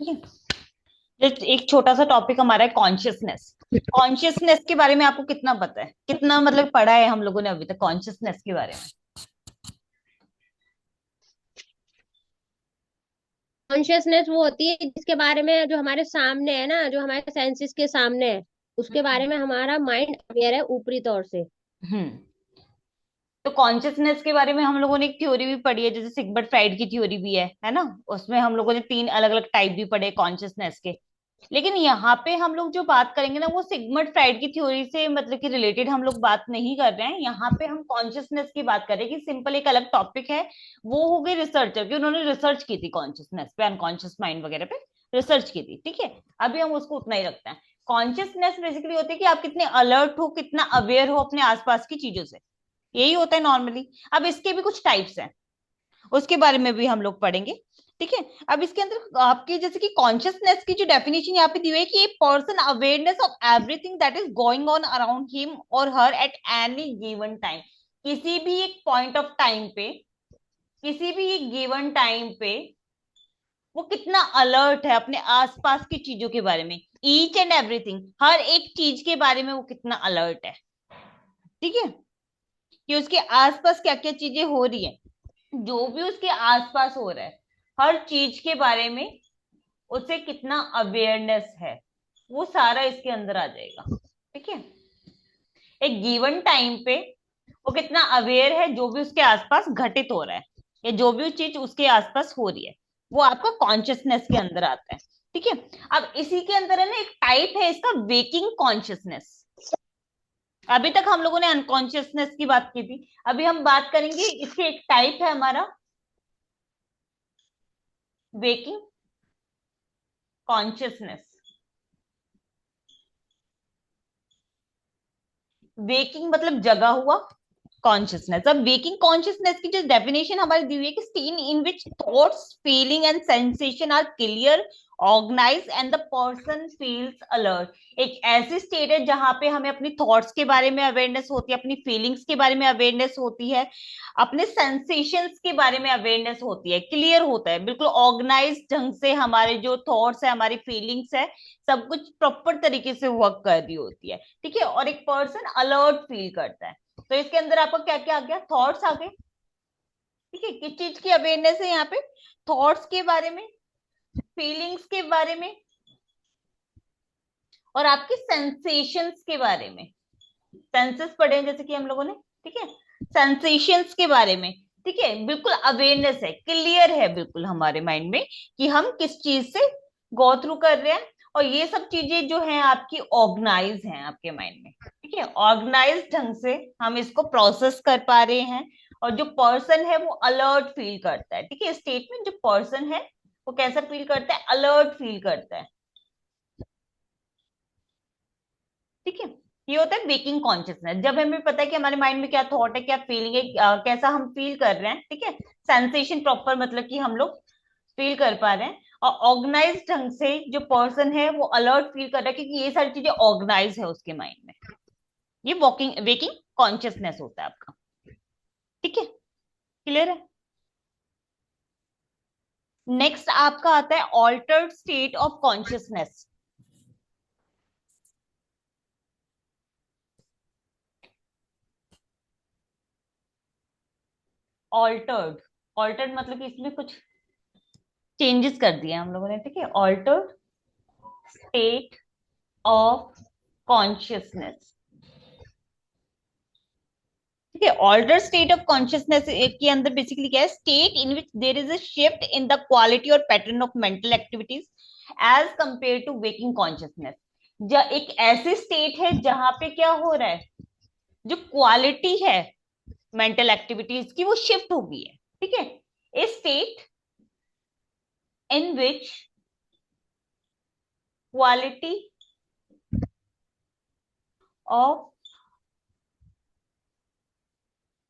ठीक है। जस्ट एक छोटा सा टॉपिक हमारा है कॉन्शियसनेस। कॉन्शियसनेस के बारे में आपको कितना पता है, कितना मतलब पढ़ा है हम लोगों ने अभी तक कॉन्शियसनेस के बारे में? कॉन्शियसनेस वो होती है जिसके बारे में, जो हमारे सामने है ना, जो हमारे सेंसेस के सामने है, उसके बारे में हमारा माइंड अवेयर है ऊपरी तौर से। हम्म। तो कॉन्शियसनेस के बारे में हम लोगों ने एक थ्योरी भी पढ़ी है, जैसे सिगमंड फ्राइड की थ्योरी भी है ना। उसमें हम लोगों ने तीन अलग अलग टाइप भी पढ़े कॉन्शियसनेस के। लेकिन यहाँ पे हम लोग जो बात करेंगे ना, वो सिगमंड फ्राइड की थ्योरी से मतलब कि रिलेटेड हम लोग बात नहीं कर रहे हैं। यहाँ पे हम कॉन्शियसनेस की बात कर रहे हैं कि सिंपल एक अलग टॉपिक है। वो हो गई रिसर्चर की, उन्होंने रिसर्च की थी कॉन्शियसनेस पे, अनकॉन्शियस माइंड वगैरह पे रिसर्च की थी। ठीक है, अभी हम उसको उतना ही रखते हैं। कॉन्शियसनेस बेसिकली होती है कि आप कितने अलर्ट हो, कितना अवेयर हो अपने आसपास की चीजों से। यही होता है नॉर्मली। अब इसके भी कुछ टाइप्स हैं, उसके बारे में भी हम लोग पढ़ेंगे। ठीक है। अब इसके अंदर आपके जैसे कि कॉन्शियसनेस की जो डेफिनेशन यहाँ पे दी हुई है कि a person awareness of everything that is going on around him और her at any given time. किसी भी एक पॉइंट ऑफ टाइम पे, किसी भी एक गिवन टाइम पे वो कितना अलर्ट है अपने आसपास की चीजों के बारे में। ईच एंड एवरीथिंग, हर एक चीज के बारे में वो कितना अलर्ट है। ठीक है, कि उसके आसपास क्या क्या चीजें हो रही है, जो भी उसके आसपास हो रहा है, हर चीज के बारे में उसे कितना अवेयरनेस है, वो सारा इसके अंदर आ जाएगा। ठीक है, एक गिवन टाइम पे वो कितना अवेयर है जो भी उसके आसपास घटित हो रहा है, या जो भी चीज उसके आसपास हो रही है, वो आपका कॉन्शियसनेस के अंदर आता है। ठीक है। अब इसी के अंदर है ना एक टाइप है इसका, वेकिंग कॉन्शियसनेस। अभी तक हम लोगों ने अनकॉन्शियसनेस की बात की थी, अभी हम बात करेंगे इसके एक टाइप है हमारा वेकिंग कॉन्शियसनेस। वेकिंग मतलब जगा हुआ, कॉन्शियसनेस। अब वेकिंग कॉन्शियसनेस की जो डेफिनेशन हमारी दी हुई है कि state in which thoughts feeling and sensation are clear, organise and the person feels alert. एक ऐसी स्टेट है जहां पे हमें अपनी थॉट्स के बारे में अवेयरनेस होती है, अपनी फीलिंग्स के बारे में अवेयरनेस होती है, अपने सेंसेशंस के बारे में अवेयरनेस होती है, क्लियर होता है, बिल्कुल ऑर्गेनाइज ढंग से हमारे जो थॉट्स है, हमारी फीलिंग्स है, सब कुछ प्रॉपर तरीके से वर्क कर रही होती है। ठीक है, और एक पर्सन अलर्ट फील करता है। तो इसके अंदर आपका क्या क्या आ गया, थॉट्स आ गए। ठीक है, किस चीज की अवेयरनेस है यहाँ पे, थॉट्स के बारे में, फीलिंग्स के बारे में, और आपके सेंसेशंस के बारे में। सेंसेस पढ़े हैं जैसे कि हम लोगों ने। ठीक है, सेंसेशंस के बारे में। ठीक है, बिल्कुल अवेयरनेस है, क्लियर है बिल्कुल हमारे माइंड में कि हम किस चीज से गो थ्रू कर रहे हैं। और ये सब चीजें जो है आपकी ऑर्गेनाइज हैं आपके माइंड में। ठीक है, ऑर्गेनाइज ढंग से हम इसको प्रोसेस कर पा रहे हैं। और जो पर्सन है वो अलर्ट फील करता है। ठीक है, स्टेट में जो पर्सन है वो कैसा फील करता है, अलर्ट फील करता है। ठीक है, ये होता है वेकिंग कॉन्शियसनेस, जब हमें पता है कि हमारे माइंड में क्या थॉट है, क्या फीलिंग है, कैसा हम फील कर रहे हैं। ठीक है, सेंसेशन प्रॉपर मतलब कि हम लोग फील कर पा रहे हैं, और ऑर्गेनाइज ढंग से जो पर्सन है वो अलर्ट फील कर रहा है, क्योंकि ये सारी चीजें ऑर्गेनाइज है उसके माइंड में। ये वॉकिंग वेकिंग कॉन्शियसनेस होता है आपका। ठीक है, क्लियर है। नेक्स्ट आपका आता है altered state of consciousness. Altered, altered मतलब कि इसमें कुछ चेंजेस कर दिए हम लोगों ने। ठीक है, ऑल्टर्ड स्टेट ऑफ कॉन्शियसनेस। ठीक है, ऑल्टर स्टेट ऑफ कॉन्शियसनेस के अंदर बेसिकली क्या है, state in which there is a shift in the quality और pattern of mental activities as compared to waking consciousness. एक ऐसी स्टेट है जहां पे क्या हो रहा है, जो क्वालिटी है मेंटल एक्टिविटीज की वो शिफ्ट हो गई है। ठीक है, a state in which quality of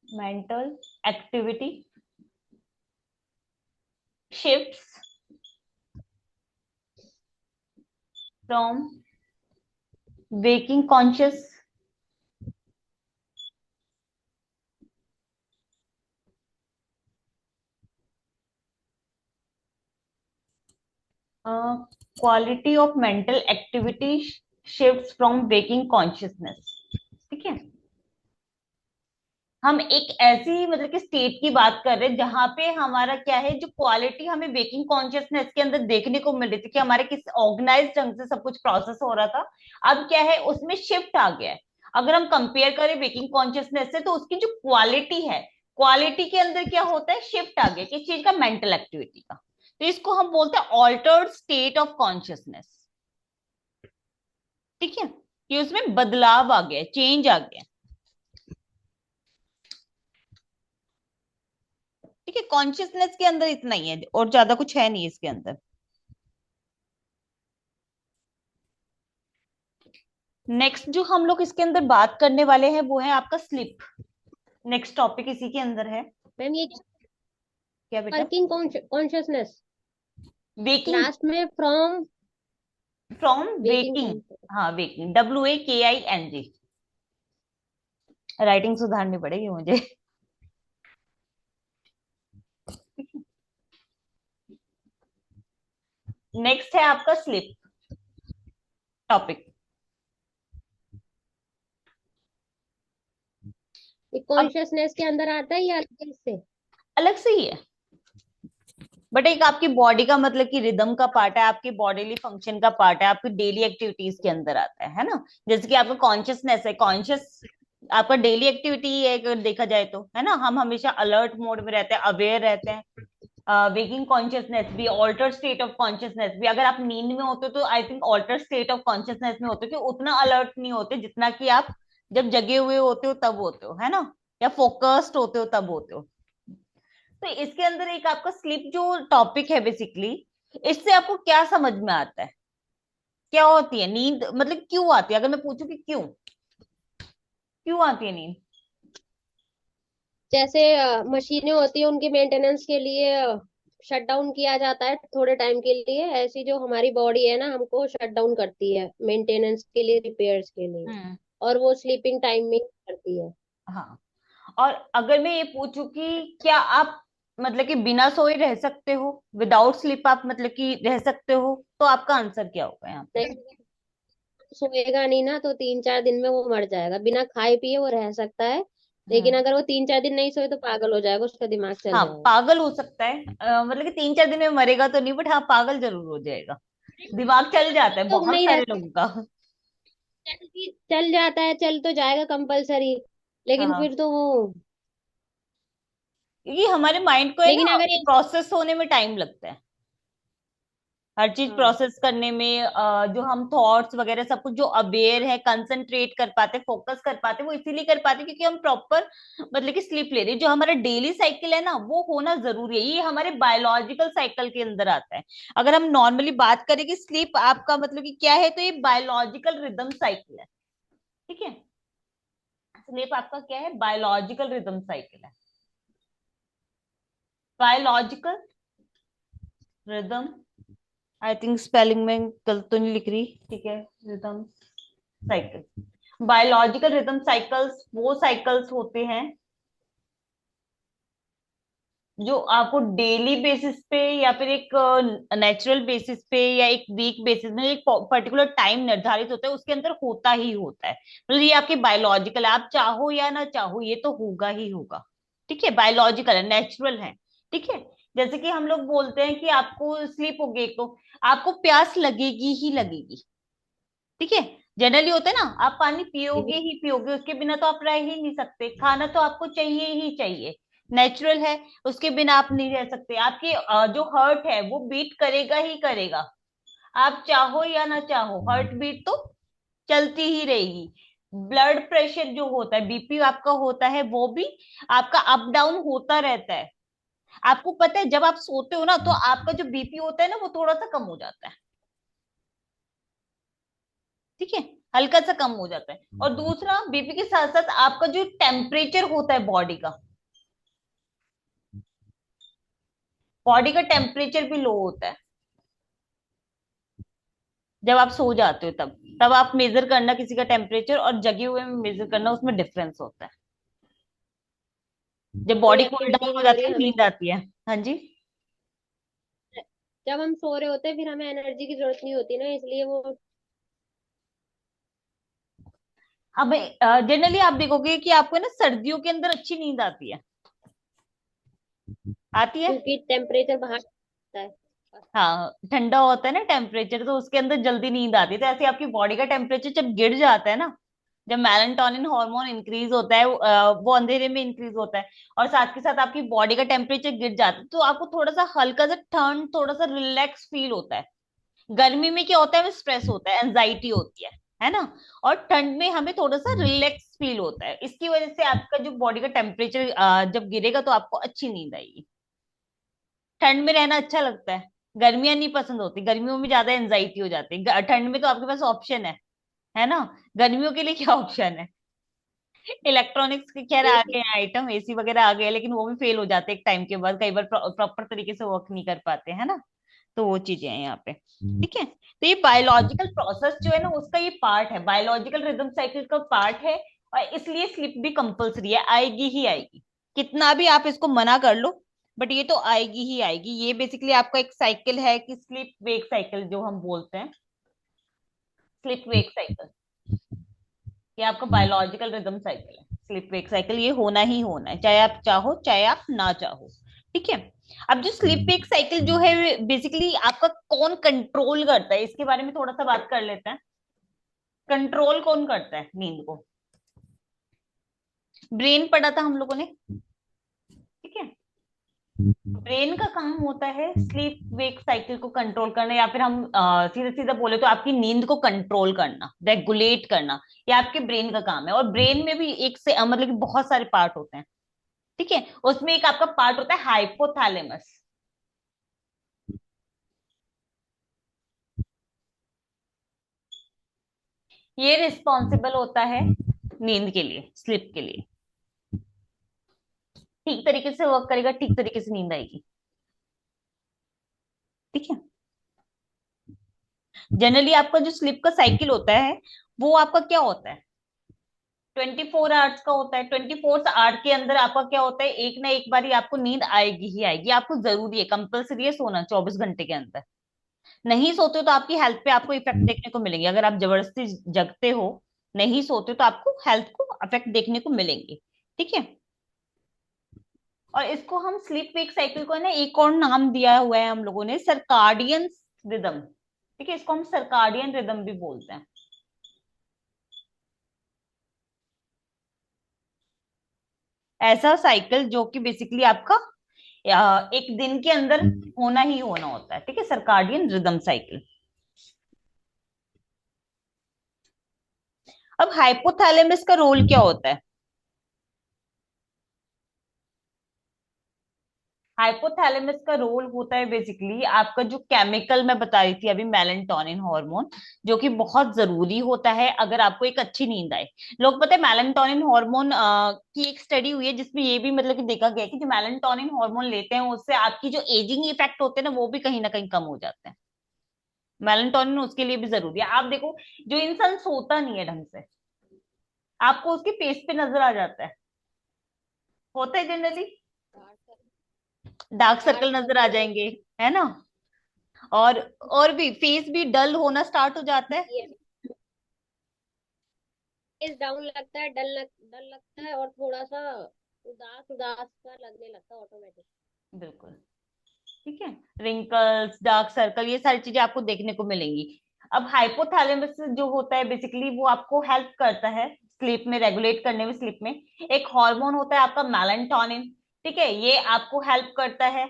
mental activity shifts from waking conscious quality of mental activity shifts from waking consciousness. ठीक है, हम एक ऐसी मतलब कि स्टेट की बात कर रहे हैं जहां पे हमारा क्या है, जो क्वालिटी हमें वेकिंग कॉन्शियसनेस के अंदर देखने को मिल रही थी कि हमारे किस ऑर्गेनाइज ढंग से सब कुछ प्रोसेस हो रहा था, अब क्या है उसमें शिफ्ट आ गया है। अगर हम कंपेयर करें वेकिंग कॉन्शियसनेस से, तो उसकी जो क्वालिटी है, क्वालिटी के अंदर क्या होता है, शिफ्ट आ गया किस चीज का, मेंटल एक्टिविटी का। तो इसको हम बोलते हैं ऑल्टर्ड स्टेट ऑफ कॉन्शियसनेस। ठीक है, कि उसमें बदलाव आ गया, चेंज आ गया। ठीक है, कॉन्शियसनेस के अंदर इतना ही है और ज्यादा कुछ है नहीं इसके अंदर। नेक्स्ट जो हम लोग इसके अंदर बात करने वाले हैं वो है आपका स्लीप। नेक्स्ट टॉपिक इसी के अंदर है। मैम ये क्या बेटा? वर्किंग कॉन्शियसनेस वेकिंग, लास्ट में from from waking waking. Conscious. हाँ वेकिंग, WAKING। राइटिंग सुधारनी पड़ेगी मुझे। नेक्स्ट है आपका स्लीप टॉपिक। ये अब कॉन्शियसनेस के अंदर आता है या अलग से? अलग से ही है, बट एक आपकी बॉडी का मतलब कि रिदम का पार्ट है, आपकी बॉडीली फंक्शन का पार्ट है, आपकी डेली एक्टिविटीज के अंदर आता है ना। जैसे कि आपका कॉन्शियसनेस है, कॉन्शियस आपका डेली एक्टिविटी है अगर देखा जाए तो, है ना। हम हमेशा अलर्ट मोड में रहते हैं, अवेयर रहते हैं। वेकिंग कॉन्शियसनेस भी, ऑल्टर स्टेट ऑफ कॉन्शियसनेस भी। अगर आप नींद में होते हो तो I think alter state of consciousness में होते हो, कि उतना अलर्ट नहीं होते जितना कि आप जब जगे हुए होते हो तब होते हो, है ना, या फोकस्ड होते हो तब होते हो। तो इसके अंदर एक आपका स्लीप जो टॉपिक है बेसिकली, इससे आपको क्या समझ में आता है, क्या होती है नींद, मतलब क्यों आती है, अगर मैं पूछूं कि क्यों क्यों आती है नींद? जैसे मशीनें होती है उनकी मेंटेनेंस के लिए शट डाउन किया जाता है थोड़े टाइम के लिए, ऐसी जो हमारी बॉडी है ना हमको शट डाउन करती है मेंटेनेंस के लिए, रिपेयर्स के लिए। हम्म। और वो स्लीपिंग टाइम में करती है। हाँ, और अगर मैं ये पूछूं कि क्या आप मतलब कि बिना सोए रह सकते हो, विदाउट स्लीप आप मतलब कि रह सकते हो, तो आपका आंसर क्या होगा यहाँ पे? नहीं, सोएगा नहीं ना तो 3-4 दिन में वो मर जाएगा। बिना खाए पिए वो रह सकता है, लेकिन हम्म। अगर वो 3-4 दिन नहीं सोए तो पागल हो जाएगा, उसका दिमाग चल हाँ जाएगा। पागल हो सकता है, मतलब कि 3-4 दिन में मरेगा तो नहीं, बट हाँ पागल जरूर हो जाएगा। दिमाग चल जाता है तो बहुत नहीं रह सारे सकता, लोगों का। चल जाता है, चल तो जाएगा कंपलसरी, लेकिन हाँ, फिर तो वो। क्योंकि हमारे माइंड को है लेकिन ना अगर ये प्रोसेस होने में टाइम लगता है, हर चीज हाँ प्रोसेस करने में। जो हम थॉट्स वगैरह सब कुछ जो अवेयर है, कंसंट्रेट कर पाते, फोकस कर पाते, वो इसीलिए कर पाते क्योंकि हम प्रॉपर मतलब कि स्लीप ले रहे हैं। जो हमारा डेली साइकिल है ना, वो होना जरूरी है, ये हमारे बायोलॉजिकल साइकिल के अंदर आता है। अगर हम नॉर्मली बात करें कि स्लीप आपका मतलब कि क्या है, तो ये बायोलॉजिकल रिदम साइकिल है। ठीक है, स्लीप आपका क्या है, बायोलॉजिकल रिदम साइकिल है, biological rhythm. I think spelling में गलत तो नहीं लिख रही, ठीक है, rhythm cycle. Biological rhythm cycles वो साइकिल्स होते हैं जो आपको डेली बेसिस पे या फिर एक नेचुरल बेसिस पे या एक वीक बेसिस में एक पर्टिकुलर टाइम निर्धारित होता है, उसके अंदर होता ही होता है। मतलब ये आपके बायोलॉजिकल है, आप चाहो या ना चाहो ये तो होगा ही होगा। ठीक है, बायोलॉजिकल है, नेचुरल है। ठीक है, जैसे कि हम लोग बोलते हैं कि आपको स्लीप हो गई तो आपको प्यास लगेगी ही लगेगी। ठीक है, जनरली होता है ना, आप पानी पियोगे ही पियोगे, उसके बिना तो आप रह ही नहीं सकते, खाना तो आपको चाहिए ही चाहिए, नेचुरल है, उसके बिना आप नहीं रह सकते। आपकी जो हार्ट है वो बीट करेगा ही करेगा, आप चाहो या ना चाहो हार्ट बीट तो चलती ही रहेगी। ब्लड प्रेशर जो होता है, बीपी आपका होता है, वो भी आपका अप डाउन होता रहता है। आपको पता है जब आप सोते हो ना तो आपका जो बीपी होता है ना वो थोड़ा सा कम हो जाता है। ठीक है, हल्का सा कम हो जाता है। और दूसरा, बीपी के साथ साथ आपका जो टेम्परेचर होता है बॉडी का, बॉडी का टेम्परेचर भी लो होता है जब आप सो जाते हो। तब तब आप मेजर करना किसी का टेम्परेचर, और जगे हुए में मेजर करना, उसमें डिफरेंस होता है। जब कोई बॉडी कूल डाउन एक्टिविटी हो नहीं हो जाती रही है, है, नींद आती है। हाँ जी। जब हम सो रहे होते हैं फिर हमें एनर्जी की जरूरत नहीं होती ना, इसलिए वो। अब जनरली आप देखोगे कि आपको ना सर्दियों के अंदर अच्छी नींद आती है, आती है। क्योंकि टेम्परेचर बाहर होता है। हाँ, ठंडा होता है ना टेम्परेचर, तो उसके अंदर जल्दी नींद आती है। तो ऐसे आपकी बॉडी का टेम्परेचर जब गिर जाता है ना, जब मेलाटोनिन हार्मोन इंक्रीज होता है, वो अंधेरे में इंक्रीज होता है, और साथ के साथ आपकी बॉडी का टेम्परेचर गिर जाता है, तो आपको थोड़ा सा हल्का सा ठंड, थोड़ा सा रिलैक्स फील होता है। गर्मी में क्या होता है, हमें स्ट्रेस होता है, एंजाइटी होती है ना। और ठंड में हमें थोड़ा सा रिलैक्स फील होता है। इसकी वजह से आपका जो बॉडी का टेम्परेचर जब गिरेगा तो आपको अच्छी नींद आएगी। ठंड में रहना अच्छा लगता है, गर्मियां नहीं पसंद होती, गर्मियों में ज्यादा एंजाइटी हो जाती है। ठंड में तो आपके पास ऑप्शन है ना। गर्मियों के लिए क्या ऑप्शन है? इलेक्ट्रॉनिक्स के खैर आ गए एसी। हैं आइटम, एसी वगैरह आ गए, लेकिन वो भी फेल हो जाते हैं एक टाइम के बाद, कई बार प्रॉपर तरीके से वर्क नहीं कर पाते, है ना। तो वो चीजें हैं यहाँ पे, ठीक है। तो ये बायोलॉजिकल प्रोसेस जो है ना, उसका ये पार्ट है, बायोलॉजिकल रिदम साइकिल का पार्ट है। और इसलिए स्लीप भी कंपलसरी है, आएगी ही आएगी, कितना भी आप इसको मना कर लो, बट ये तो आएगी ही आएगी। ये बेसिकली आपका एक साइकिल है कि स्लीप वेक साइकिल जो हम बोलते हैं, स्लीप वेक साइकिल, ये आपका बायोलॉजिकल रिदम साइकिल है। स्लीप वेक साइकिल ये होना ही होना है, चाहे आप चाहो चाहे आप ना चाहो, ठीक है। अब जो स्लीप वेक साइकिल जो है, बेसिकली आपका कौन कंट्रोल करता है, इसके बारे में थोड़ा सा बात कर लेते हैं। कंट्रोल कौन करता है नींद को? ब्रेन पढ़ा था हम लोगों ने, ठीक है। ब्रेन का काम होता है स्लीप वेक साइकिल को कंट्रोल करना, या फिर हम सीधा सीधा बोले तो आपकी नींद को कंट्रोल करना, रेगुलेट करना, ये आपके ब्रेन का काम है। और ब्रेन में भी एक से मतलब कि बहुत सारे पार्ट होते हैं, ठीक है। उसमें एक आपका पार्ट होता है हाइपोथैलेमस, ये रिस्पॉन्सिबल होता है नींद के लिए, स्लीप के लिए। ठीक तरीके से वर्क करेगा, ठीक तरीके से नींद आएगी, ठीक है। जनरली आपका जो स्लीप का साइकिल होता है, वो आपका क्या होता है, 24 आवर्स का होता है। 24 आवर के अंदर आपका क्या होता है, एक ना एक बारी आपको नींद आएगी ही आएगी, आपको जरूरी है, कंपल्सरी है सोना 24 घंटे के अंदर। नहीं सोते हो तो आपकी हेल्थ पे आपको इफेक्ट देखने को मिलेंगे, अगर आप जबरदस्ती जगते हो, नहीं सोते तो आपको हेल्थ को इफेक्ट देखने को मिलेंगे, ठीक है। और इसको हम स्लीप वेक साइकिल को है ना, एक और नाम दिया हुआ है हम लोगों ने, सर्काडियन रिदम, ठीक है। इसको हम सर्काडियन रिदम भी बोलते हैं। ऐसा साइकिल जो कि बेसिकली आपका एक दिन के अंदर होना ही होना होता है, ठीक है, सर्काडियन रिदम साइकिल। अब हाइपोथैलेमस का रोल क्या होता है? हाइपोथैलेमस का रोल होता है बेसिकली आपका जो केमिकल मैं बता रही थी अभी, मेलेटोनिन हार्मोन, जो कि बहुत जरूरी होता है अगर आपको एक अच्छी नींद आए। लोग पता है मेलेटोनिन हार्मोन की एक स्टडी हुई है जिसमें ये भी मतलब कि देखा गया है कि जो मेलेटोनिन हार्मोन लेते हैं उससे आपकी जो एजिंग इफेक्ट होते हैं ना, वो भी कहीं ना कहीं कम हो जाते हैं। मेलेटोनिन उसके लिए भी जरूरी है। आप देखो, जो इंसान सोता नहीं है ढंग से, आपको उसके फेस पे नजर आ जाता है, होता है जनरली, डार्क डार्क सर्कल नजर आ सर्कल जाएंगे, है ना। और भी फेस भी डल होना स्टार्ट हो जाता है। होती है, फेस डाउन लगता है, डल लगता है, और थोड़ा सा उदास उदास सा लगने लगता है ऑटोमेटिक। बिल्कुल, ठीक है। रिंकल्स, डार्क सर्कल, ये सारी चीजें आपको देखने को मिलेंगी। अब हाइपोथैलेमस जो होता है बेसिकली वो आपको हेल्प करता है स्लीप में, रेगुलेट करने में। स्लीप में एक हार्मोन होता है आपका मेलाटोनिन, ठीक है, ये आपको हेल्प करता है।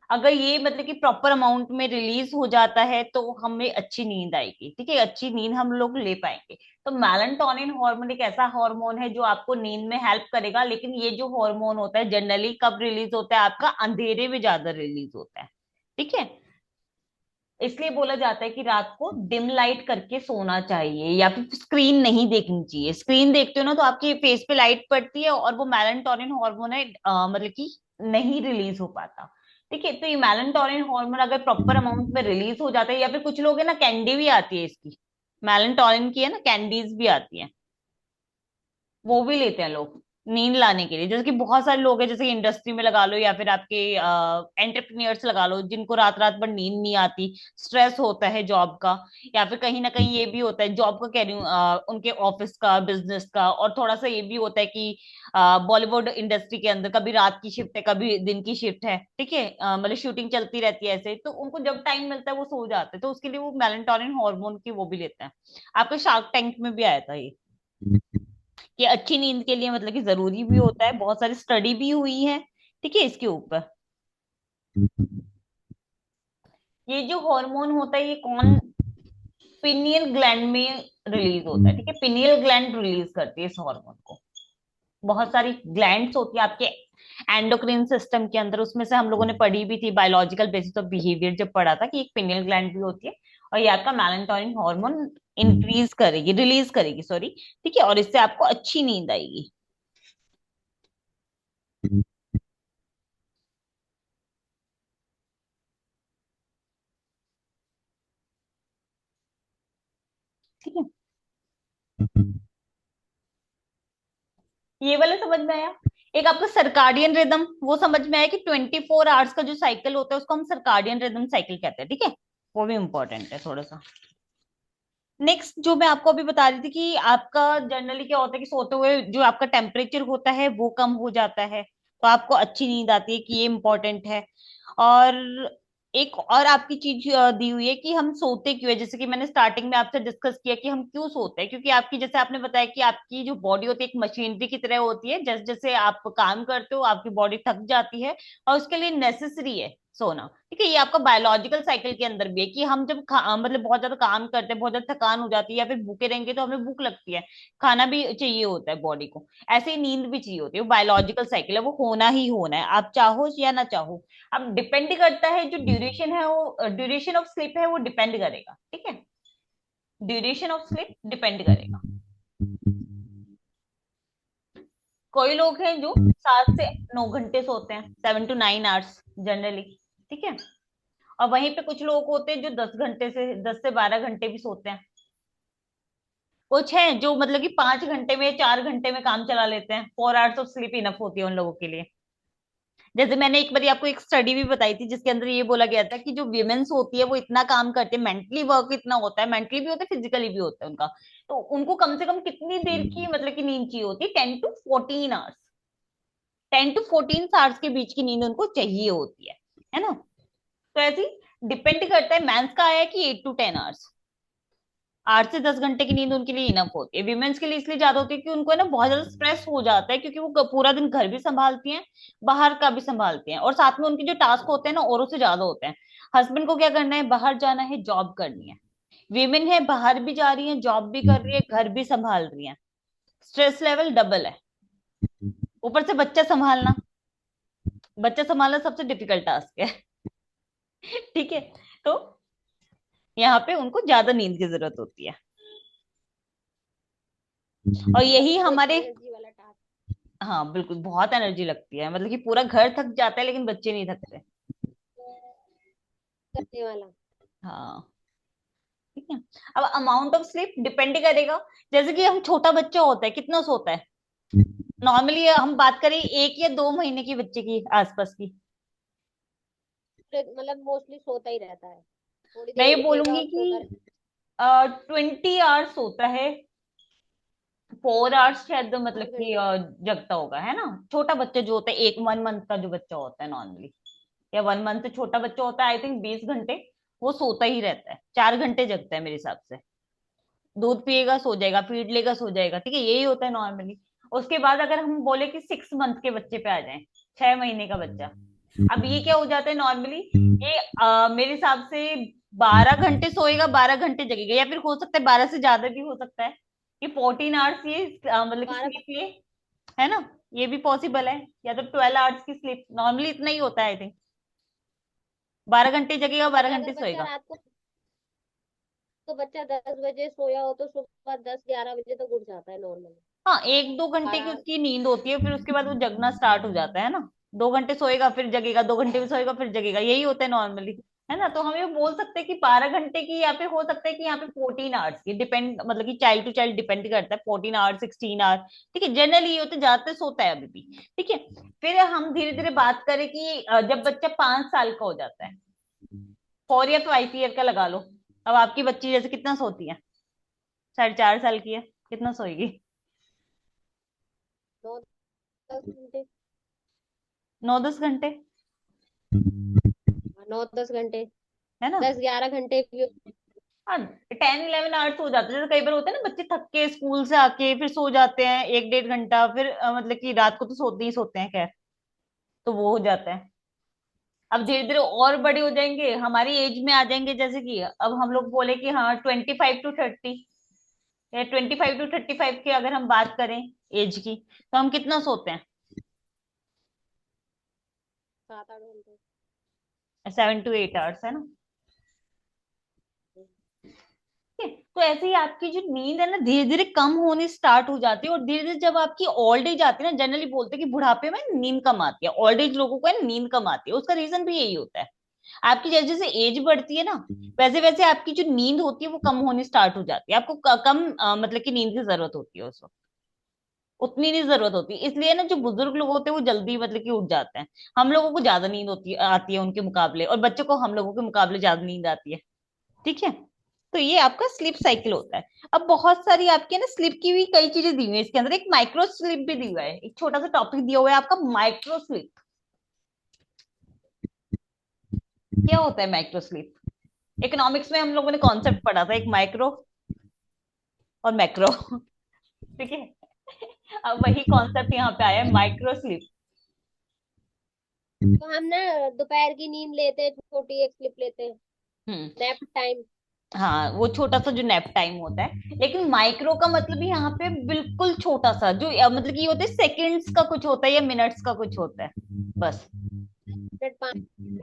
अगर ये मतलब कि प्रॉपर अमाउंट में रिलीज हो जाता है तो हमें अच्छी नींद आएगी, ठीक है, अच्छी नींद हम लोग ले पाएंगे। तो मेलाटोनिन हार्मोन एक ऐसा हार्मोन है जो आपको नींद में हेल्प करेगा, लेकिन ये जो हार्मोन होता है जनरली कब रिलीज होता है, आपका अंधेरे में ज्यादा रिलीज होता है, ठीक है। इसलिए बोला जाता है कि रात को डिम लाइट करके सोना चाहिए, या फिर स्क्रीन नहीं देखनी चाहिए। स्क्रीन देखते हो ना तो आपके फेस पे लाइट पड़ती है और वो मेलाटोनिन हार्मोन है, मतलब कि नहीं रिलीज हो पाता, ठीक है। तो ये मेलाटोनिन हार्मोन अगर प्रॉपर अमाउंट में रिलीज हो जाता है, या फिर कुछ लोग है ना, कैंडी भी आती है इसकी, मेलाटोनिन की है ना, कैंडीज भी आती है, वो भी लेते हैं लोग, नींद लाने के लिए, जैसे कि बहुत सारे लोग हैं, जैसे इंडस्ट्री में लगा लो या फिर आपके एंटरप्रेन्योर्स लगा लो, जिनको रात रात भर नींद नहीं आती, स्ट्रेस होता है जॉब का, या फिर कहीं ना कहीं ये भी होता है, जॉब का कह रही हूँ, उनके ऑफिस का, बिजनेस का, और थोड़ा सा ये भी होता है कि बॉलीवुड इंडस्ट्री के अंदर कभी रात की शिफ्ट है, कभी दिन की शिफ्ट है, ठीक है, मतलब शूटिंग चलती रहती है ऐसे, तो उनको जब टाइम मिलता है वो सो जाते हैं, तो उसके लिए वो मेलेटोनिन हार्मोन की वो भी लेते हैं। आपके शार्क टैंक में भी आया था ये अच्छी नींद के लिए, मतलब कि जरूरी भी होता है, बहुत सारी स्टडी भी हुई है, ठीक है, इसके ऊपर। ये जो हार्मोन होता है ये कौन, पिनियल ग्लैंड में रिलीज होता है, ठीक है, पिनियल ग्लैंड रिलीज करती है इस हार्मोन को। बहुत सारी ग्लैंड्स होती है आपके एंडोक्रिन सिस्टम के अंदर, उसमें से हम लोगों ने पढ़ी भी थी बायोलॉजिकल बेसिस ऑफ बिहेवियर जब पढ़ा था कि एक पिनियल ग्लैंड भी होती है, और ये आपका मेलेटोनिन हार्मोन इंक्रीज करेगी, रिलीज करेगी, सॉरी, ठीक है, और इससे आपको अच्छी नींद आएगी। ठीक है, ये वाला समझ में आया। एक आपका सर्काडियन रिदम, वो समझ में आया कि 24 आवर्स का जो साइकिल होता है उसको हम सर्काडियन रिदम साइकिल कहते हैं, ठीक है, वो भी इंपॉर्टेंट है थोड़ा सा। नेक्स्ट जो मैं आपको अभी बता रही थी कि आपका जनरली क्या होता है कि सोते हुए जो आपका टेम्परेचर होता है वो कम हो जाता है, तो आपको अच्छी नींद आती है, कि ये इंपॉर्टेंट है। और एक और आपकी चीज दी हुई है कि हम सोते क्यों है, जैसे कि मैंने स्टार्टिंग में आपसे डिस्कस किया कि हम क्यों सोते हैं, क्योंकि आपकी, जैसे आपने बताया कि आपकी जो बॉडी होती है एक मशीनरी की तरह होती है, जैसे जैसे आप काम करते हो आपकी बॉडी थक जाती है, और उसके लिए नेसेसरी है सोना, ठीक है, ये आपका बायोलॉजिकल साइकिल के अंदर भी है कि हम जब मतलब बहुत ज्यादा काम करते हैं, बहुत ज्यादा थकान हो जाती है, या फिर भूखे रहेंगे तो हमें भूख लगती है, खाना भी चाहिए होता है बॉडी को, ऐसे ही नींद भी चाहिए होती है, वो बायोलॉजिकल साइकिल है, वो होना ही होना है, आप चाहो या ना चाहो। अब डिपेंड करता है, जो ड्यूरेशन है वो, ड्यूरेशन ऑफ स्लीप है वो डिपेंड करेगा, ठीक है, ड्यूरेशन ऑफ स्लीप डिपेंड करेगा। कोई लोग हैं जो 7 से 9 घंटे सोते हैं, 7 to 9 आवर्स जनरली, ठीक है, और वहीं पे कुछ लोग होते हैं जो 10 घंटे से 10 से 12 घंटे भी सोते हैं। कुछ हैं जो मतलब कि 5 घंटे में 4 घंटे में काम चला लेते हैं, 4 आवर्स ऑफ स्लीप इनफ होती है उन लोगों के लिए। जैसे मैंने एक बार आपको एक स्टडी भी बताई थी जिसके अंदर ये बोला गया था कि जो वीमेन्स होती है वो इतना काम करते हैं, मेंटली वर्क इतना होता है, मेंटली भी होता है फिजिकली भी होता है उनका, तो उनको कम से कम कितनी देर की मतलब की नींद चाहिए होती है, 10 to 14 आवर्स, 10 to 14 आवर्स के बीच की नींद उनको चाहिए होती है ना। तो ऐसे डिपेंड करता है, मेंस का आया है कि 8 to 10 आवर्स, 8 से 10 घंटे की नींद उनके लिए इनफ होती है। विमेन्स के लिए इसलिए ज्यादा होती है कि उनको है ना बहुत ज्यादा स्ट्रेस हो जाता है, क्योंकि वो पूरा दिन घर भी संभालती हैं, बाहर का भी संभालती हैं, और साथ में उनके जो टास्क होते हैं ना औरों से ज्यादा होते हैं। हस्बैंड को क्या करना है, बाहर जाना है, जॉब करनी है, वीमेन है बाहर भी जा रही है, जॉब भी कर रही है, घर भी संभाल रही है, स्ट्रेस लेवल डबल है, ऊपर से बच्चा संभालना, बच्चा संभालना सबसे डिफिकल्ट टास्क है ठीक है, तो यहाँ पे उनको ज्यादा नींद की जरूरत होती है, और यही वो एक हमारे, एनर्जी वाला टास्क हाँ बिल्कुल बहुत एनर्जी लगती है, मतलब कि पूरा घर थक जाता है लेकिन बच्चे नहीं थकते। करने वाला। हाँ, ठीक है। अब अमाउंट ऑफ स्लीप डिपेंड करेगा, जैसे कि हम, छोटा बच्चा होता है कितना सोता है नॉर्मली, हम बात करें 1 या 2 महीने की बच्चे की आसपास की, मतलब मोस्टली सोता ही रहता है, थोड़ी मैं देर ये उठेगा बोलूंगी और सोता कि 20 आवर्स सोता है, 4 आवर्स शायद मतलब आठ कि घंटे जगता होगा, है ना, छोटा बच्चा जो होता है, एक 1 मंथ का जो बच्चा होता है नॉर्मली, या 1 मंथ से छोटा बच्चा होता है, आई थिंक 20 घंटे वो सोता ही रहता है, 4 घंटे जगता है मेरे हिसाब से, दूध पिएगा सो जाएगा, फीड लेगा सो जाएगा, ठीक है, यही होता है नॉर्मली। उसके बाद अगर हम बोले कि 6 मंथ के बच्चे पे आ जाएं, 6 महीने का बच्चा, अब ये क्या हो जाता है नॉर्मली, ये मेरे हिसाब से 12 घंटे सोएगा, 12 घंटे जगेगा, या फिर हो सकता है 12 से ज्यादा भी हो सकता है, कि 14 आवर्स ये मतलब कि 12। स्लीप ये, है ना, ये भी पॉसिबल है, या तो 12 आवर्स की स्लीप, नॉर्मली इतना ही होता है आई थिंक, 12 घंटे जगेगा, मतलब बारह अगर घंटे बच्चा सोएगा। रात को, तो बच्चा 10 बजे सोया हो तो सुबह 10-11 बजे तक उठ जाता है नॉर्मली। हाँ, 1-2 घंटे की 12। उसकी नींद होती है, फिर उसके बाद वो जगना स्टार्ट हो जाता है ना, 2 घंटे सोएगा फिर जगेगा, 2 घंटे भी सोएगा फिर जगेगा, यही होता है नॉर्मली। है ना। तो हम ये बोल सकते हैं कि 12 घंटे की, या फिर हो सकता है कि यहाँ पे 14 आवर्स की, डिपेंड मतलब कि चाइल्ड टू चाइल्ड डिपेंड करता है, 14 आवर्स 16 आवर। ठीक है, जनरली ये होता है, ज्यादातर सोता है अभी भी। ठीक है। फिर हम धीरे धीरे बात करें कि जब बच्चा 5 साल का हो जाता है, 4 या 5 ईयर का लगा लो। अब आपकी बच्ची जैसे कितना सोती है, 4.5 साल की है, कितना सोएगी? 9-10 घंटे। 9-10 घंटे, 9-10 घंटे। है ना। 10-11 घंटे भी। हाँ, 10-11 आवर्स हो जाते हैं। जैसे कई बार होता है ना, बच्चे थक के स्कूल से आके फिर सो जाते हैं 1-1.5 घंटा, फिर मतलब कि रात को तो सोते ही सोते हैं, खैर, तो वो हो जाता है। अब धीरे धीरे और बड़े हो जाएंगे, हमारी एज में आ जाएंगे, जैसे कि अब हम लोग बोले कि हाँ 25 to 30, या 25 to 35 की अगर हम बात करें एज की, तो हम कितना सोते हैं? 7-8 घंटे। 7 to 8 आवर्स, है ना। ठीक है? तो ऐसे ही आपकी जो नींद है ना, धीरे धीरे कम होनी स्टार्ट हो जाती है, और धीरे धीरे जब आपकी ओल्ड एज आती है ना, जनरली बोलते हैं कि बुढ़ापे में नींद कम आती है, ओल्ड एज लोगों को है ना, नींद कम आती है। उसका रीजन भी यही होता है, आपकी जैसे जैसे एज बढ़ती है ना, वैसे वैसे आपकी जो नींद होती है वो कम होनी स्टार्ट हो जाती है, आपको कम मतलब कि नींद की जरूरत होती है उस वक्त, उतनी नहीं जरूरत होती। इसलिए ना जो बुजुर्ग लोग होते हैं वो जल्दी मतलब कि उठ जाते हैं, हम लोगों को ज्यादा नींद होती आती है उनके मुकाबले, और बच्चों को हम लोगों के मुकाबले ज्यादा नींद आती है। ठीक है। तो ये आपका स्लीप साइकिल होता है। अब बहुत सारी आपके ना स्लीप की भी कई चीजें दी हुई है इसके अंदर, एक माइक्रो स्लीप भी दी हुआ है, एक छोटा सा टॉपिक दिया हुआ है आपका, माइक्रो स्लीप। क्या होता है माइक्रो स्लीप? इकोनॉमिक्स में हम लोगों ने कॉन्सेप्ट पढ़ा था, एक माइक्रो और मैक्रो। ठीक है। अब वही कॉन्सेप्ट यहाँ पे आया है, माइक्रो स्लीप। तो हम ना दोपहर की नींद लेते हैं, छोटी एक स्लिप लेते हैं। हम्म। Nap time. हाँ, वो छोटा सा जो नैप टाइम होता है, लेकिन माइक्रो का मतलब ही यहाँ पे बिल्कुल छोटा सा, जो मतलब कि ये होता है सेकंड्स का कुछ होता है या मिनट्स का कुछ होता है, बस। मिनट 5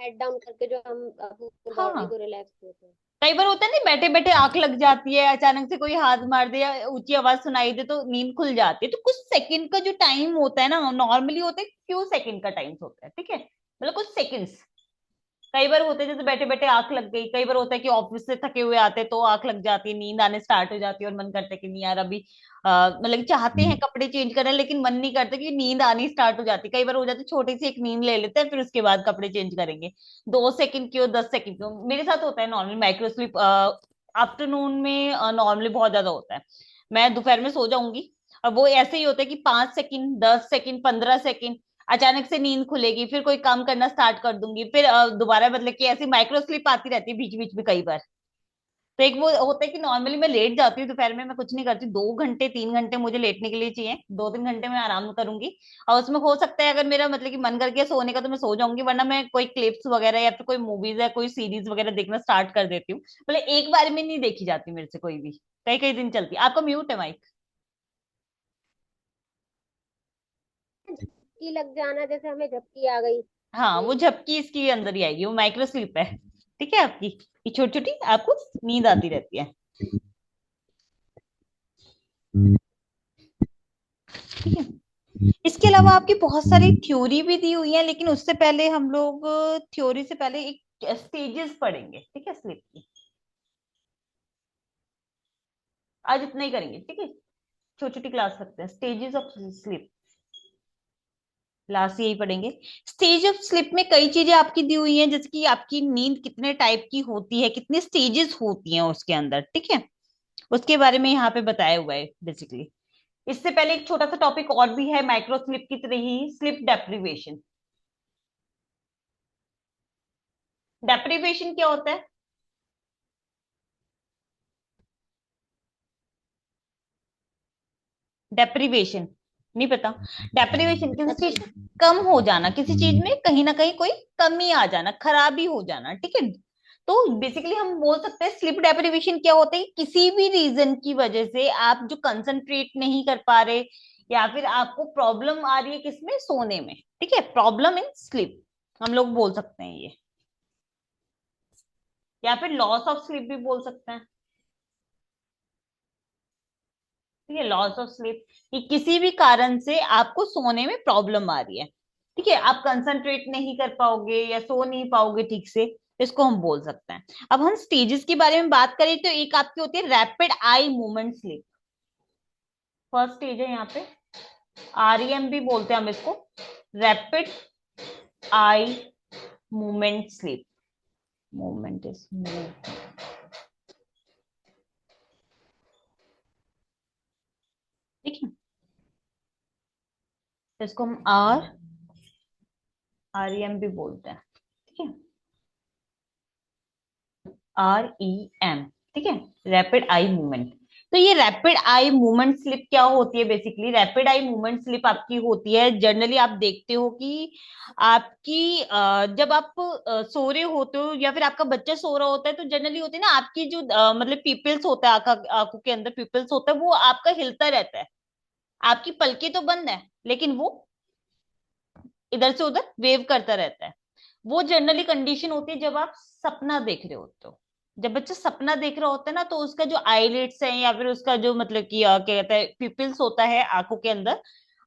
हेड डाउन करके जो हम अपनी बॉडी हाँ, को रिलैक्स देते हैं। कई बार होता है नहीं, बैठे बैठे आंख लग जाती है, अचानक से कोई हाथ मार दे या ऊंची आवाज सुनाई दे तो नींद खुल जाती है, तो कुछ सेकंड का जो टाइम होता है ना, नॉर्मली होता है फ्यू सेकंड का टाइम होता है। ठीक है, मतलब कुछ सेकंड्स। कई बार होते हैं जैसे बैठे बैठे आंख लग गई, कई बार होता है कि ऑफिस से थके हुए आते हैं तो आंख लग जाती है, नींद आने स्टार्ट हो जाती है, और मन करता है कि नहीं यार अभी मतलब कि चाहते हैं कपड़े चेंज करना, लेकिन मन नहीं करता, कि नींद आनी स्टार्ट हो जाती है। कई बार हो जाती है छोटी सी एक नींद ले लेते हैं, फिर उसके बाद कपड़े चेंज करेंगे, 2 सेकंड की हो 10 सेकंड की हो। मेरे साथ होता है नॉर्मल माइक्रो स्लीप, आफ्टरनून में नॉर्मली बहुत ज्यादा होता है। मैं दोपहर में सो जाऊंगी, और वो ऐसे ही होता है कि 5 सेकंड, 10 सेकंड, 15 सेकंड, अचानक से नींद खुलेगी, फिर कोई काम करना स्टार्ट कर दूंगी, फिर दोबारा मतलब कि ऐसी माइक्रो स्लीप आती रहती है बीच बीच में कई बार। तो एक वो होता है कि नॉर्मली मैं लेट जाती हूँ दोपहर में, मैं कुछ नहीं करती, 2 घंटे 3 घंटे मुझे लेटने के लिए चाहिए, 2-3 घंटे में आराम करूंगी। और उसमें हो सकता है अगर मेरा मतलब कि मन कर गया सोने का तो मैं सो जाऊंगी, वरना मैं कोई क्लिप्स वगैरह या फिर कोई मूवीज या कोई सीरीज वगैरह देखना स्टार्ट कर देती हूँ। मतलब एक बार में नहीं देखी जाती मेरे से कोई भी, कई कई दिन चलती। आपका म्यूट है माइक। झपकी लग जाना, जैसे हमें झपकी आ गई। हाँ, वो झपकी इसकी अंदर ही आएगी, वो माइक्रो स्लीप है। ठीक है, आपकी ये छोटी छोटी आपको नींद आती रहती है। ठीक है। इसके अलावा आपकी बहुत सारी थ्योरी भी दी हुई है, लेकिन उससे पहले हम लोग थ्योरी से पहले एक स्टेजेस पढ़ेंगे, ठीक है, स्लीप की। आज इतना ही करेंगे, ठीक है, छोटी छोटी क्लास रखते हैं, स्टेजेस ऑफ स्लीप, लास्ट यही पढ़ेंगे। स्टेज ऑफ स्लीप में कई चीजें आपकी दी हुई हैं, जैसे कि आपकी नींद कितने टाइप की होती है, कितने स्टेजेस होती हैं उसके अंदर, ठीक है, उसके बारे में यहाँ पे बताया हुआ है बेसिकली। इससे पहले एक छोटा सा टॉपिक और भी है माइक्रो स्लीप की तरह ही, स्लीप डेप्रिवेशन। डेप्रिवेशन क्या होता है? डेप्रिवेशन नहीं पता? डेप्रिवेशन किसी चीज अच्छा। कम हो जाना, किसी चीज में कहीं ना कहीं कोई कमी आ जाना, खराबी हो जाना, ठीक है। तो बेसिकली हम बोल सकते हैं स्लीप डेप्रिवेशन क्या होता है, किसी भी रीजन की वजह से आप जो कंसंट्रेट नहीं कर पा रहे, या फिर आपको प्रॉब्लम आ रही है किसमें, सोने में, ठीक है, प्रॉब्लम इन स्लीप हम लोग बोल सकते हैं ये, या फिर लॉस ऑफ स्लीप भी बोल सकते हैं। ठीक है, लॉस ऑफ स्लीप, कि किसी भी कारण से आपको सोने में प्रॉब्लम आ रही है, ठीक है, आप कंसंट्रेट नहीं कर पाओगे या सो नहीं पाओगे ठीक से, इसको हम बोल सकते हैं। अब हम स्टेजेस के बारे में बात करें तो एक आपकी होती है rapid eye movement sleep. First stage है यहाँ पे, आरईएम भी बोलते हैं हम इसको, rapid eye movement sleep. Movement is move, ठीक है, इसको हम आरईएम भी बोलते हैं, ठीक है, REM, ठीक है, रैपिड आई मूवमेंट। तो ये रैपिड आई मूवमेंट स्लिप क्या होती है? Basically rapid eye movement slip आपकी होती है, जनरली आप देखते हो कि आपकी जब आप सो रहे होते हो या फिर आपका बच्चा सो रहा होता है, तो जनरली होती है ना आपकी जो मतलब पिपल्स होता है, आंखों के अंदर पिपल्स होता है, वो आपका हिलता रहता है। आपकी पलकें तो बंद है लेकिन वो इधर से उधर वेव करता रहता है। वो जनरली कंडीशन होती है जब आप सपना देख रहे होते हो। जब बच्चा सपना देख रहा होता है ना, तो उसका जो आईलिड्स है या फिर उसका जो मतलब कि क्या कहता है पिपल्स होता है आंखों के अंदर,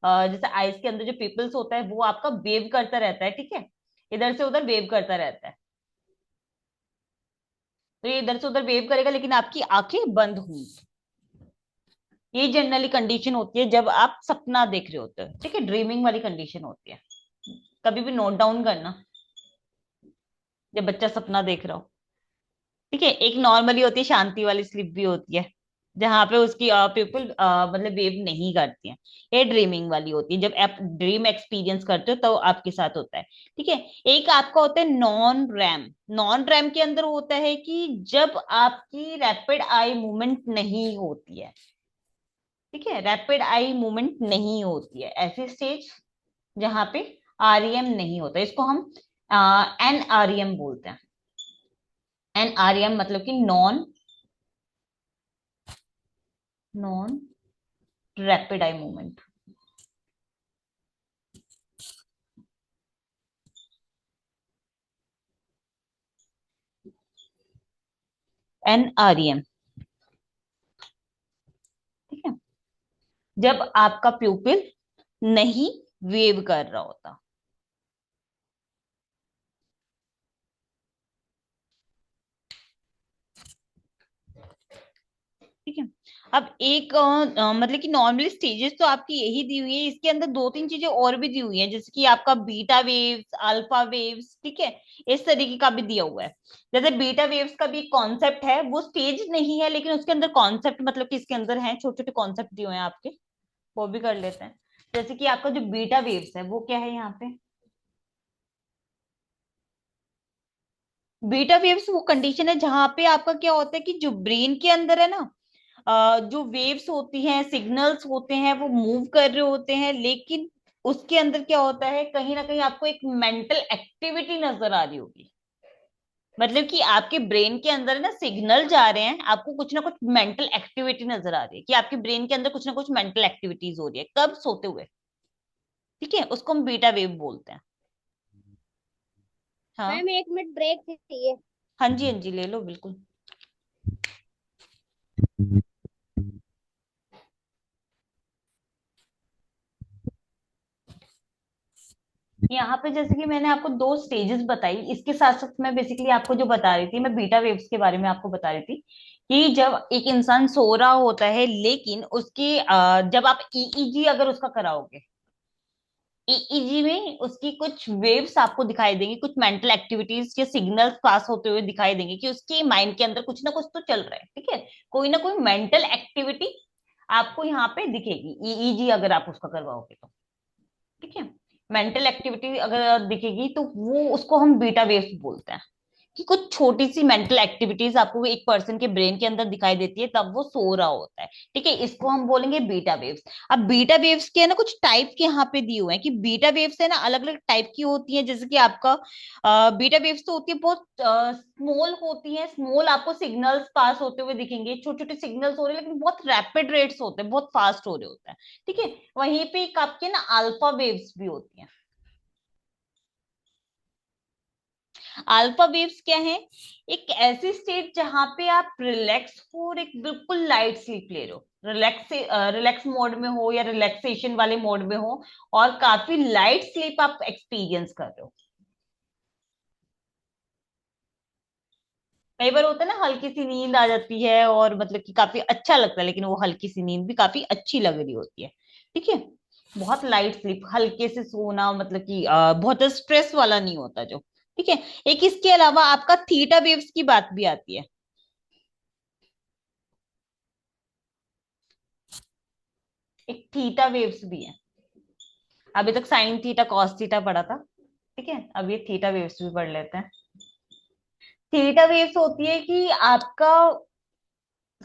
जैसे आईज के अंदर जो पिपल्स होता है वो आपका वेव करता रहता है, ठीक है, इधर से उधर वेव करता रहता है। तो ये इधर से उधर वेव करेगा लेकिन आपकी आंखें बंद होंगी। ये जनरली कंडीशन होती है जब आप सपना देख रहे होते हो, ठीक है, ड्रीमिंग वाली कंडीशन होती है। कभी भी नोट डाउन करना जब बच्चा सपना देख रहा हो, ठीक है। एक नॉर्मली होती है शांति वाली स्लीप भी होती है, जहां पे उसकी पीपल मतलब वेव नहीं करती हैं। ये ड्रीमिंग वाली होती है, जब आप ड्रीम एक्सपीरियंस करते हो तो आपके साथ होता है, ठीक है। एक आपका होता है नॉन रैम। नॉन रैम के अंदर होता है कि जब आपकी रैपिड आई मूवमेंट नहीं होती है, ठीक है, रैपिड आई मूवमेंट नहीं होती है, ऐसी स्टेज जहां पे आरईएम नहीं होता, इसको हम NREM बोलते हैं। NREM मतलब कि non non rapid eye movement. NREM, ठीक है, जब आपका प्यूपिल नहीं वेव कर रहा होता, ठीक है। अब एक मतलब कि नॉर्मली स्टेजेस तो आपकी यही दी हुई है, इसके अंदर दो तीन चीजें और भी दी हुई हैं, जैसे कि आपका बीटा वेव्स, अल्फा वेव्स, ठीक है, इस तरीके का भी दिया हुआ है। जैसे बीटा वेव्स का भी कॉन्सेप्ट है, वो स्टेज नहीं है लेकिन उसके अंदर कॉन्सेप्ट मतलब कि इसके अंदर है छोटे छोटे कॉन्सेप्ट दिए हुए हैं आपके, वो भी कर लेते हैं। जैसे कि आपका जो बीटा वेव्स है वो क्या है यहाँ पे, बीटा वेव्स वो कंडीशन है जहां पे आपका क्या होता है कि जो ब्रेन के अंदर है ना, जो वेव्स होती हैं, सिग्नल्स होते हैं, वो मूव कर रहे होते हैं, लेकिन उसके अंदर क्या होता है, कहीं ना कहीं आपको एक मेंटल एक्टिविटी नजर आ रही होगी। मतलब कि आपके ब्रेन के अंदर ना सिग्नल जा रहे हैं, आपको कुछ ना कुछ मेंटल एक्टिविटी नजर आ रही है, कि आपके ब्रेन के अंदर कुछ ना कुछ मेंटल एक्टिविटीज हो रही है, कब सोते हुए, ठीक है, उसको हम बीटा वेव बोलते हैं। हाँ मैम 1 मिनट ब्रेक चाहिए। हाँ जी, हाँ जी, ले लो बिल्कुल। यहाँ पे जैसे कि मैंने आपको दो स्टेजेस बताई, इसके साथ साथ मैं बेसिकली आपको जो बता रही थी, मैं बीटा वेव्स के बारे में आपको बता रही थी कि जब एक इंसान सो रहा होता है लेकिन उसकी जब आप ईईजी अगर उसका कराओगे, ईईजी में उसकी कुछ वेव्स आपको दिखाई देंगी, कुछ मेंटल एक्टिविटीज या सिग्नल्स पास होते हुए दिखाई देंगे कि उसके माइंड के अंदर कुछ ना कुछ तो चल रहा है, ठीक है, कोई ना कोई मेंटल एक्टिविटी आपको यहाँ पे दिखेगी ईईजी अगर आप उसका करवाओगे तो, ठीक है। मेंटल एक्टिविटी अगर दिखेगी तो वो उसको हम बीटा वेव्स बोलते हैं, कि कुछ छोटी सी मेंटल एक्टिविटीज आपको एक पर्सन के ब्रेन के अंदर दिखाई देती है तब वो सो रहा होता है, ठीक है, इसको हम बोलेंगे बीटा वेव्स। अब बीटा वेव्स के है ना कुछ टाइप के यहाँ पे दिए हुए हैं, कि बीटा वेव्स है ना अलग अलग टाइप की होती है, जैसे कि आपका बीटा वेव्स तो होती है बहुत स्मॉल होती है, स्मॉल आपको सिग्नल्स पास होते हुए दिखेंगे, छोटे छोटे सिग्नल्स हो रहे हैं लेकिन बहुत रैपिड रेट्स होते हैं, बहुत फास्ट हो रहे होते हैं, ठीक है। वहीं पे एक आपके ना अल्फा वेव्स भी होती हैं। अल्फा वेव्स क्या है, एक ऐसी स्टेट जहां पे आप रिलैक्स हो और एक बिल्कुल लाइट स्लीप ले रहे हो, रिलैक्स मोड में हो या रिलैक्सेशन वाले मोड में हो, और काफी लाइट स्लीप आप एक्सपीरियंस कर रहे हो। कई बार होता है ना, हल्की सी नींद आ जाती है और मतलब कि काफी अच्छा लगता है, लेकिन वो हल्की सी नींद भी काफी अच्छी लग रही होती है। ठीक है, बहुत लाइट स्लीप, हल्के से सोना, मतलब कि बहुत स्ट्रेस वाला नहीं होता जो। ठीक है। एक इसके अलावा आपका थीटा वेव्स की बात भी आती है। एक थीटा वेव्स भी है। अभी तक साइन थीटा कॉस थीटा पढ़ा था। ठीक है, अब ये थीटा वेव्स भी पढ़ लेते हैं। थीटा वेव्स होती है कि आपका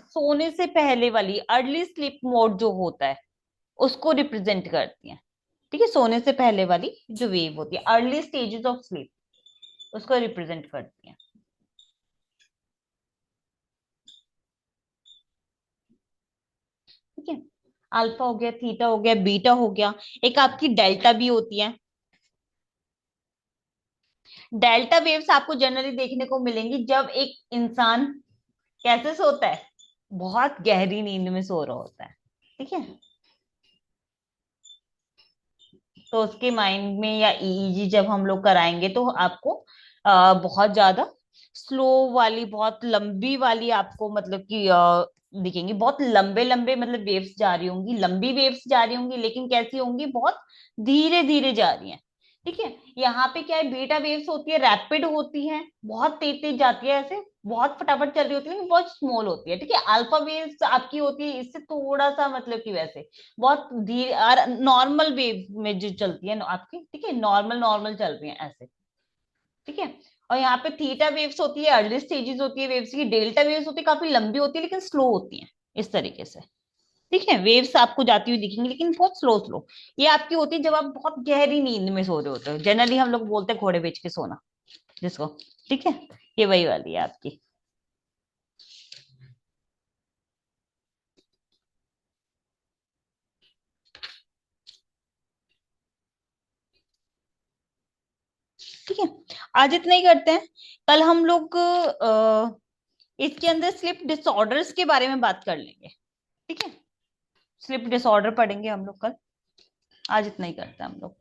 सोने से पहले वाली अर्ली स्लीप मोड जो होता है, उसको रिप्रेजेंट करती है। ठीक है, सोने से पहले वाली जो वेव होती है, अर्ली स्टेजेस ऑफ स्लीप, उसको रिप्रेजेंट करती है। ठीक है, अल्फा हो गया, थीटा हो गया, बीटा हो गया। एक आपकी डेल्टा भी होती है। डेल्टा वेव्स आपको जनरली देखने को मिलेंगी जब एक इंसान कैसे सोता है, बहुत गहरी नींद में सो रहा होता है। ठीक है, तो उसके माइंड में या ईईजी जब हम लोग कराएंगे तो आपको बहुत ज्यादा स्लो वाली, बहुत लंबी वाली आपको मतलब कि दिखेंगी, बहुत लंबे लंबे मतलब वेव्स जा रही होंगी, लंबी वेव्स जा रही होंगी, लेकिन कैसी होंगी, बहुत धीरे धीरे जा रही हैं। ठीक है, यहाँ पे क्या है, बीटा वेव्स होती है, रैपिड होती है, बहुत तेज तेज जाती है, ऐसे बहुत फटाफट चल रही होती है, लेकिन बहुत स्मॉल होती है। ठीक है, अल्फा वेव्स आपकी होती है इससे थोड़ा सा मतलब कि वैसे बहुत धीरे, और नॉर्मल वेव में जो चलती है आपकी, ठीक है, नॉर्मल नॉर्मल चल रही है ऐसे। ठीक है, और यहाँ पे थीटा वेव्स होती है, अर्ली स्टेजेस होती है वेव्स की, डेल्टा वेव्स होती है काफी लंबी होती है लेकिन स्लो होती है, इस तरीके से। ठीक है, वेव्स आपको जाती हुई दिखेंगी लेकिन बहुत स्लो स्लो। ये आपकी होती है जब आप बहुत गहरी नींद में सो रहे होते हो, जनरली हम लोग बोलते हैं घोड़े बेच के सोना जिसको। ठीक है, ये वही वाली है आपकी। ठीक है, आज इतना ही करते हैं। कल हम लोग इसके अंदर स्लीप डिसऑर्डर्स के बारे में बात कर लेंगे। ठीक है, स्लीप डिसऑर्डर पढ़ेंगे हम लोग कल। आज इतना ही करते हैं हम लोग।